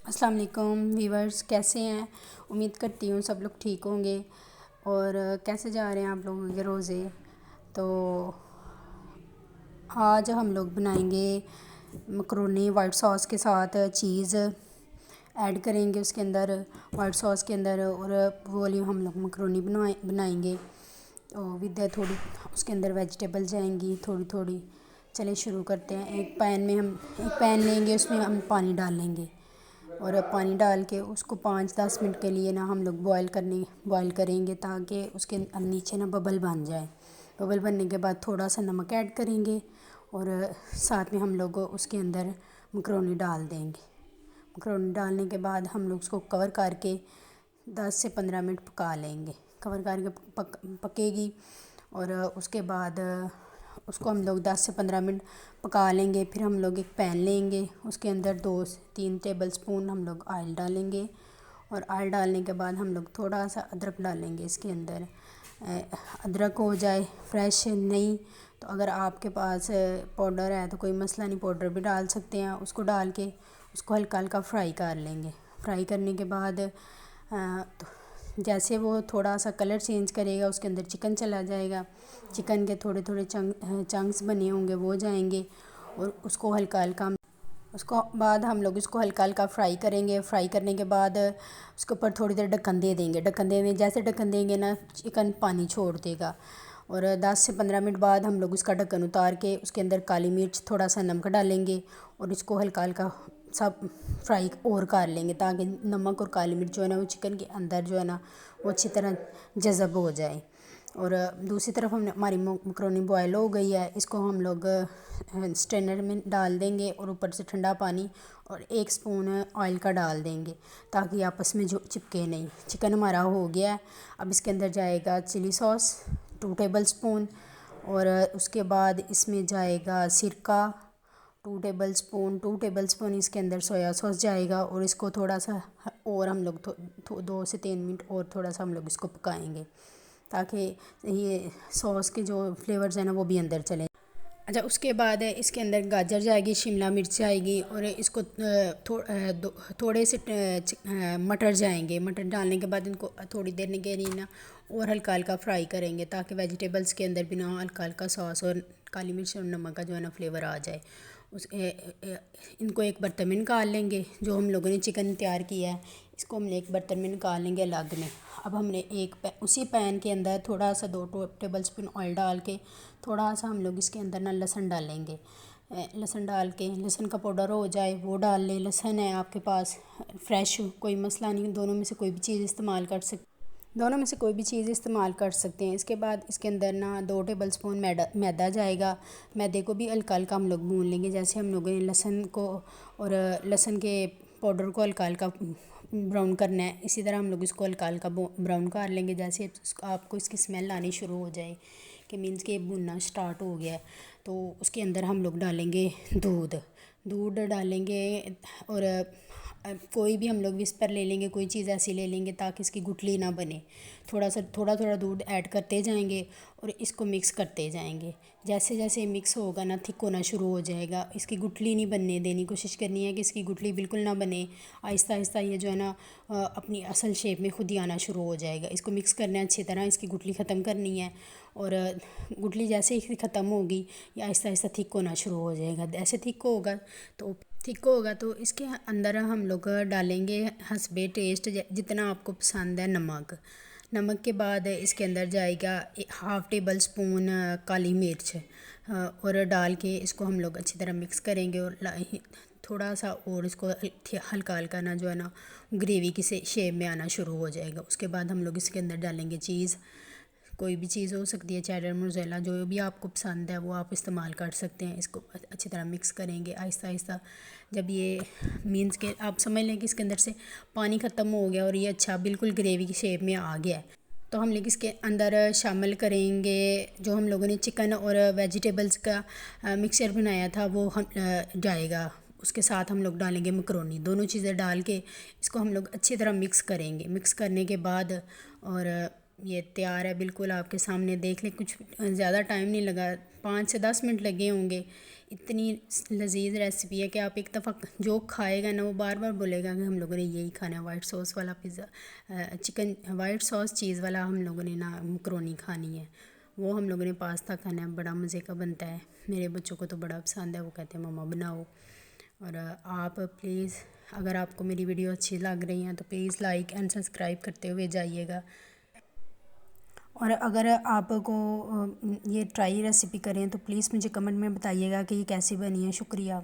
अस्सलाम वालेकुम वीवर्स, कैसे हैं। उम्मीद करती हूँ सब लोग ठीक होंगे। और कैसे जा रहे हैं आप लोगों के रोज़े। तो आज हम लोग बनाएंगे मकरोनी वाइट सॉस के साथ चीज़ ऐड करेंगे उसके अंदर, वाइट सॉस के अंदर, और वो वाली हम लोग मकरोनी बनाएंगे। तो विद थोड़ी उसके अंदर वेजिटेबल जाएंगी थोड़ी थोड़ी। चलिए शुरू करते हैं। एक पैन लेंगे, उसमें हम पानी डालेंगे और पानी डाल के उसको 5-10 मिनट के लिए ना हम लोग बॉयल करेंगे, ताकि उसके नीचे ना बबल बन जाए। बबल बनने के बाद थोड़ा सा नमक ऐड करेंगे और साथ में हम लोग उसके अंदर मकरोनी डाल देंगे। मकरोनी डालने के बाद हम लोग उसको कवर करके 10 से 15 मिनट पका लेंगे। कवर करके पकेगी और उसके बाद उसको हम लोग 10 से 15 मिनट पका लेंगे। फिर हम लोग एक पैन लेंगे, उसके अंदर 2 से 3 टेबल स्पून हम लोग ऑयल डालेंगे और ऑयल डालने के बाद हम लोग थोड़ा सा अदरक डालेंगे इसके अंदर। अदरक हो जाए फ्रेश, नहीं तो अगर आपके पास पाउडर है तो कोई मसला नहीं, पाउडर भी डाल सकते हैं। उसको डाल के उसको हल्का हल्का फ्राई कर लेंगे। फ्राई करने के बाद तो जैसे वो थोड़ा सा कलर चेंज करेगा, उसके अंदर चिकन चला जाएगा। चिकन के थोड़े थोड़े चंक्स बने होंगे वो जाएंगे और उसको हल्का हल्का उसको बाद हम लोग इसको हल्का हल्का फ्राई करेंगे। फ्राई करने के बाद उसके ऊपर थोड़ी देर ढक्कन दे देंगे। ढक्कन देने जैसे ढक्कन देंगे ना, चिकन पानी छोड़ देगा। और 10 से 15 मिनट बाद हम लोग उसका ढक्कन उतार के उसके अंदर काली मिर्च, थोड़ा सा नमक डालेंगे और इसको हल्का हल्का सब फ्राई और कर लेंगे, ताकि नमक और काली मिर्च जो है ना वो चिकन के अंदर जो है ना वो अच्छी तरह जज़ब हो जाए। और दूसरी तरफ हमने हमारी मकरोनी बॉयल हो गई है, इसको हम लोग स्ट्रेनर में डाल देंगे और ऊपर से ठंडा पानी और 1 स्पून ऑयल का डाल देंगे, ताकि आपस में जो चिपके नहीं। चिकन हमारा हो गया है। अब इसके अंदर जाएगा चिली सॉस 2 टेबल स्पून और उसके बाद इसमें जाएगा सिरका 2 टेबल स्पून इसके अंदर सोया सॉस जाएगा और इसको थोड़ा सा और हम लोग 2 से 3 मिनट और थोड़ा सा हम लोग इसको पकाएंगे, ताकि ये सॉस के जो फ्लेवर्स हैं ना वो भी अंदर चलें। अच्छा, उसके बाद इसके अंदर गाजर जाएगी, शिमला मिर्च जाएगी और इसको थोड़े से मटर जाएंगे। मटर डालने के बाद इनको थोड़ी देर के लिए ना और हल्का हल्का फ्राई करेंगे, ताकि वेजिटेबल्स के अंदर भी ना हल्का हल्का सॉस और काली मिर्च और नमक का जो है ना फ्लेवर आ जाए। इनको एक बर्तन में निकाल लेंगे। जो हम लोगों ने चिकन तैयार किया है इसको हमने एक बर्तन में निकाल लेंगे अलग में। अब हमने उसी पैन के अंदर थोड़ा सा 2 टेबल स्पून ऑयल डाल के थोड़ा सा हम लोग इसके अंदर ना लहसुन डालेंगे। लहसुन डाल के लहसुन का पाउडर हो जाए वो डाल लें। लहसुन है आपके पास फ्रेश, कोई मसला नहीं, दोनों में से कोई भी चीज़ इस्तेमाल कर सकते हैं। इसके बाद इसके अंदर ना 2 टेबल स्पून मैदा जाएगा। मैदे को भी हल्का हल्का हम लोग भून लेंगे, जैसे हम लोगों ने लहसुन को और लहसुन के पाउडर को हल्का हल्का ब्राउन करना है, इसी तरह हम लोग इसको हल्का हल्का ब्राउन कर लेंगे। जैसे आपको इसकी स्मेल आनी शुरू हो जाए कि मीन्स के भुनना स्टार्ट हो गया है, तो उसके अंदर हम लोग डालेंगे दूध डालेंगे। और कोई भी हम लोग विस्पर ले लेंगे, कोई चीज़ ऐसी ले लेंगे ताकि इसकी गुठली ना बने। थोड़ा थोड़ा दूध ऐड करते जाएंगे और इसको मिक्स करते जाएंगे। जैसे जैसे मिक्स होगा ना थिक होना शुरू हो जाएगा। इसकी गुठली नहीं बनने देनी, कोशिश करनी है कि इसकी गुठली बिल्कुल ना बने। आहिस्ता आहिस्ता ये जो है ना अपनी असल शेप में खुद ही आना शुरू हो जाएगा। इसको मिक्स करना है अच्छी तरह, इसकी गुठली ख़त्म करनी है। और गुठली जैसे ही ख़त्म होगी ये आहिस्ता आहिस्ता थिक होना शुरू हो जाएगा। ऐसे थिक होगा तो इसके अंदर हम लोग डालेंगे हस्बे टेस्ट, जितना आपको पसंद है नमक के बाद इसके अंदर जाएगा 1/2 टेबल स्पून काली मिर्च और डाल के इसको हम लोग अच्छी तरह मिक्स करेंगे। और थोड़ा सा और इसको हल्का हल्का ना जो है ना ग्रेवी की शेप में आना शुरू हो जाएगा। उसके बाद हम लोग इसके अंदर डालेंगे चीज़, कोई भी चीज़ हो सकती है, चेडर मोज़रेला, जो भी आपको पसंद है वो आप इस्तेमाल कर सकते हैं। इसको अच्छी तरह मिक्स करेंगे आहिस्ता आहिस्ता। जब ये मीन्स के आप समझ लें कि इसके अंदर से पानी ख़त्म हो गया और ये अच्छा बिल्कुल ग्रेवी की शेप में आ गया है, तो हम लोग इसके अंदर शामिल करेंगे जो हम लोगों ने चिकन और वेजिटेबल्स का मिक्सचर बनाया था वो हम जाएगा। उसके साथ हम लोग डालेंगे मकरोनी। दोनों चीज़ें डाल के इसको हम लोग अच्छी तरह मिक्स करेंगे। मिक्स करने के बाद और ये तैयार है बिल्कुल आपके सामने, देख लें। कुछ ज़्यादा टाइम नहीं लगा, 5 से 10 मिनट लगे होंगे इतनी लजीज रेसिपी है कि आप एक दफ़ा जो खाएगा ना वो बार बार बोलेगा कि हम लोगों ने यही खाना है, वाइट सॉस वाला पिज़्ज़ा, चिकन वाइट सॉस चीज़ वाला हम लोगों ने ना मकरोनी खानी है। वो हम लोगों ने पास्ता खाना है, बड़ा मज़े का बनता है, मेरे बच्चों को तो बड़ा पसंद है, वो कहते हैं मम्मा बनाओ। और आप प्लीज़ अगर आपको मेरी वीडियो अच्छी लग रही हैं तो प्लीज़ लाइक एंड सब्सक्राइब करते हुए जाइएगा। और अगर आपको ये ट्राई रेसिपी करें तो प्लीज़ मुझे कमेंट में बताइएगा कि ये कैसी बनी है। शुक्रिया।